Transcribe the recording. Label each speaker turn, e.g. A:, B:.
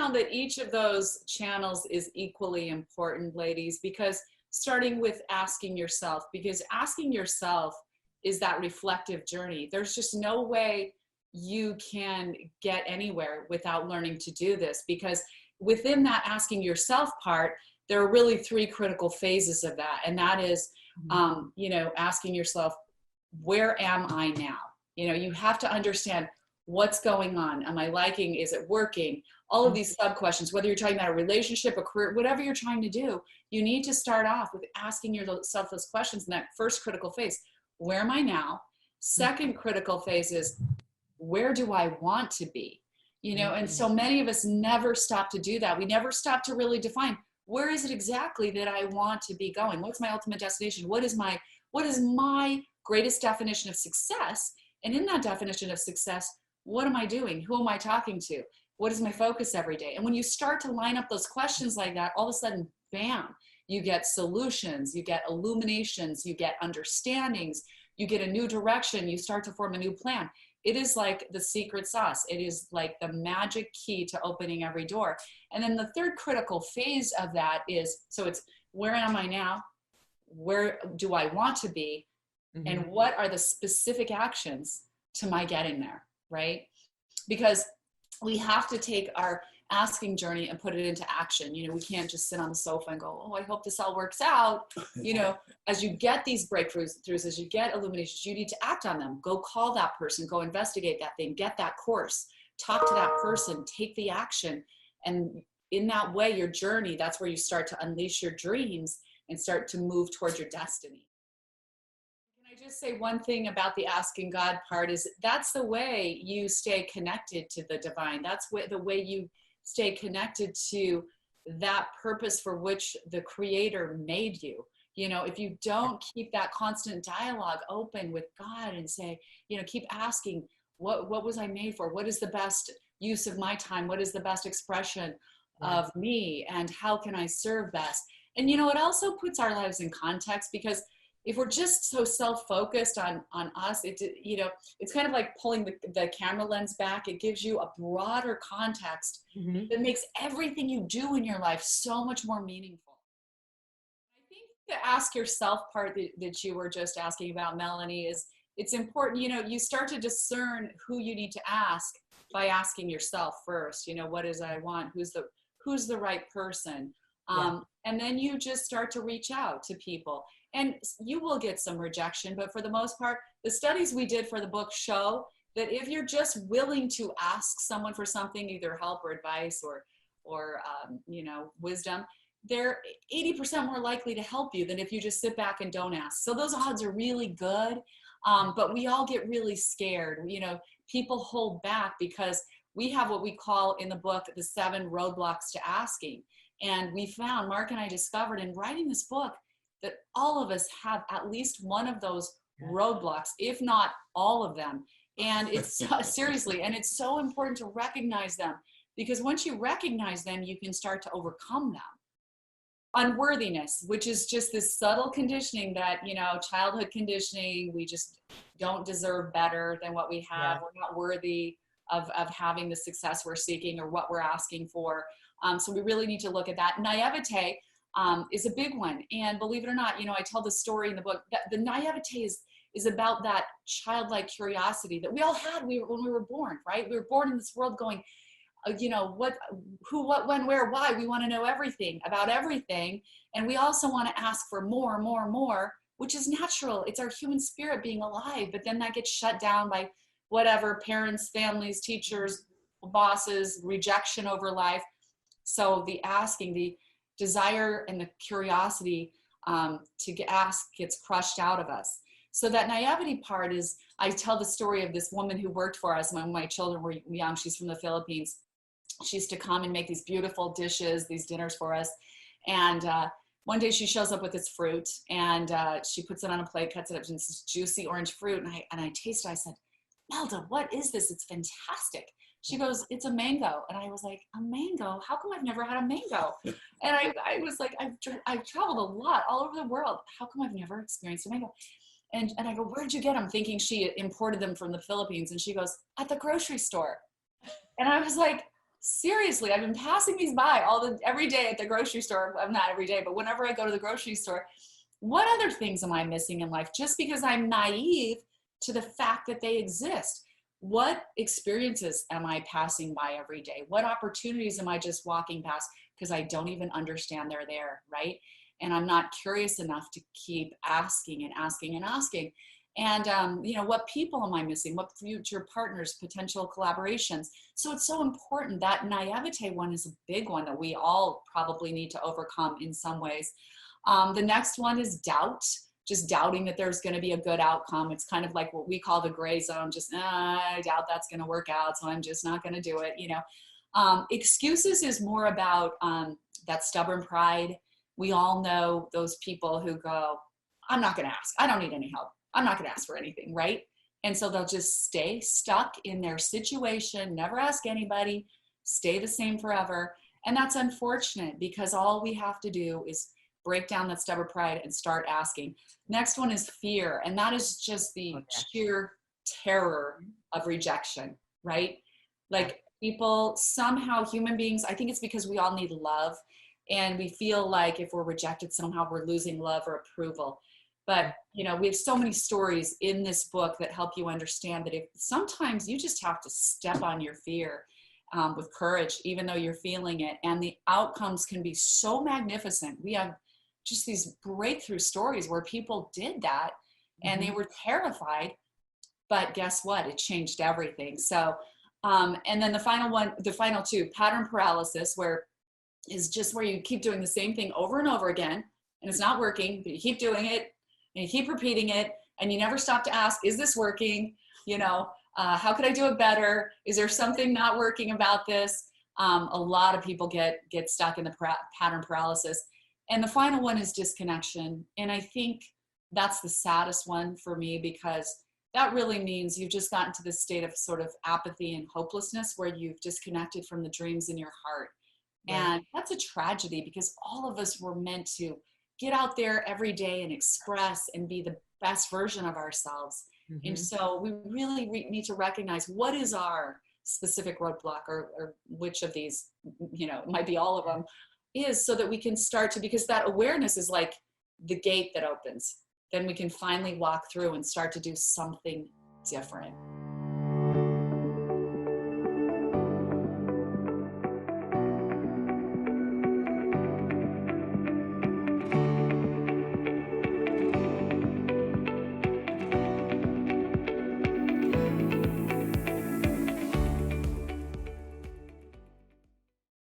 A: found that each of those channels is equally important, ladies, because starting with asking yourself, because asking yourself is that reflective journey. There's just no way you can get anywhere without learning to do this, because within that asking yourself part, there are really three critical phases of that. And that is, you know, asking yourself, where am I now? You know, you have to understand what's going on. Am I liking, is it working? All of these sub questions, whether you're talking about a relationship, a career, whatever you're trying to do, you need to start off with asking yourself those questions in that first critical phase. Where am I now? Second critical phase is, where do I want to be? You know, and so many of us never stop to do that. We never stop to really define, where is it exactly that I want to be going? What's my ultimate destination? What is my greatest definition of success? And in that definition of success, what am I doing? Who am I talking to? What is my focus every day? And when you start to line up those questions like that, all of a sudden, bam, you get solutions, you get illuminations, you get understandings, you get a new direction, you start to form a new plan. It is like the secret sauce. It is like the magic key to opening every door. And then the third critical phase of that is, so it's, where am I now? Where do I want to be? And what are the specific actions to my getting there, right? Because we have to take our asking journey and put it into action. You know, we can't just sit on the sofa and go, oh, I hope this all works out. You know, as you get these breakthroughs, as you get illuminations, you need to act on them. Go call that person, go investigate that thing, get that course, talk to that person, take the action. And in that way, your journey, that's where you start to unleash your dreams and start to move towards your destiny. Can I just say one thing about the asking God part is that's the way you stay connected to the divine. That's the way you stay connected to that purpose for which the Creator made you. You know, if you don't keep that constant dialogue open with God and say, you know, keep asking, what was I made for? What is the best use of my time? What is the best expression of me? And how can I serve best? And, you know, it also puts our lives in context, because if we're just so self-focused on us, you know, it's kind of like pulling the camera lens back. It gives you a broader context that makes everything you do in your life so much more meaningful. I think the ask yourself part that you were just asking about, Melanie, is it's important. You know, you start to discern who you need to ask by asking yourself first. You know, what is I want? Who's the right person? And then you just start to reach out to people. And you will get some rejection, but for the most part, the studies we did for the book show that if you're just willing to ask someone for something, either help or advice or you know, wisdom, they're 80% more likely to help you than if you just sit back and don't ask. So those odds are really good, but we all get really scared. You know, people hold back because we have what we call in the book the 7 roadblocks to asking. And we found, Mark and I discovered in writing this book, that all of us have at least one of those roadblocks, if not all of them. And it's seriously, and it's so important to recognize them, because once you recognize them, you can start to overcome them. Unworthiness, which is just this subtle conditioning that, you know, childhood conditioning, we just don't deserve better than what we have. We're not worthy of having the success we're seeking or what we're asking for. So we really need to look at that. Naivete is a big one. And believe it or not, you know, I tell the story in the book that the naivete is about that childlike curiosity that we all had when we were born, right? We were born in this world going, you know, what, who, what, when, where, why. We want to know everything about everything. And we also want to ask for more, which is natural. It's our human spirit being alive. But then that gets shut down by whatever, parents, families, teachers, bosses, rejection over life. So the asking, the desire and the curiosity to ask gets crushed out of us. So that naivety part is, I tell the story of this woman who worked for us when my children were young. She's from the Philippines. She used to come and make these beautiful dishes, these dinners for us. And one day she shows up with this fruit and she puts it on a plate, cuts it up, and it's this juicy orange fruit. And I tasted it. I said, Melda, what is this? It's fantastic. She goes, it's a mango. And I was like, a mango? How come I've never had a mango? And I was like, I've traveled a lot all over the world. How come I've never experienced a mango? And I go, where'd you get them? Thinking she imported them from the Philippines. And she goes, at the grocery store. And I was like, seriously, I've been passing these by every day at the grocery store. Well, not every day, but whenever I go to the grocery store, what other things am I missing in life just because I'm naive to the fact that they exist? What experiences am I passing by every day? What opportunities am I just walking past because I don't even understand they're there, right? And I'm not curious enough to keep asking and asking and asking. And, what people am I missing? What future partners, potential collaborations? So it's so important. That naivete one is a big one that we all probably need to overcome in some ways. The next one is doubt, just doubting that there's going to be a good outcome. It's kind of like what we call the gray zone, just, I doubt that's going to work out, so I'm just not going to do it, Excuses is more about that stubborn pride. We all know those people who go, I'm not going to ask. I don't need any help. I'm not going to ask for anything, right? And so they'll just stay stuck in their situation, never ask anybody, stay the same forever. And that's unfortunate because all we have to do is break down that stubborn pride and start asking. Next one is fear. And that is just the sheer terror of rejection, right? Like people, somehow human beings, I think it's because we all need love. And we feel like if we're rejected, somehow we're losing love or approval. But, we have so many stories in this book that help you understand that if sometimes you just have to step on your fear with courage, even though you're feeling it. And the outcomes can be so magnificent. We have just these breakthrough stories where people did that and they were terrified, but guess what? It changed everything. So, and then the final two, pattern paralysis, is just where you keep doing the same thing over and over again and it's not working, but you keep doing it and you keep repeating it and you never stop to ask, is this working? How could I do it better? Is there something not working about this? A lot of people get stuck in the pattern paralysis. And the final one is disconnection. And I think that's the saddest one for me because that really means you've just gotten to this state of sort of apathy and hopelessness where you've disconnected from the dreams in your heart. Right. And that's a tragedy because all of us were meant to get out there every day and express and be the best version of ourselves. And so we really need to recognize what is our specific roadblock or which of these, might be all of them, is so that we can start to, because that awareness is like the gate that opens. Then we can finally walk through and start to do something different.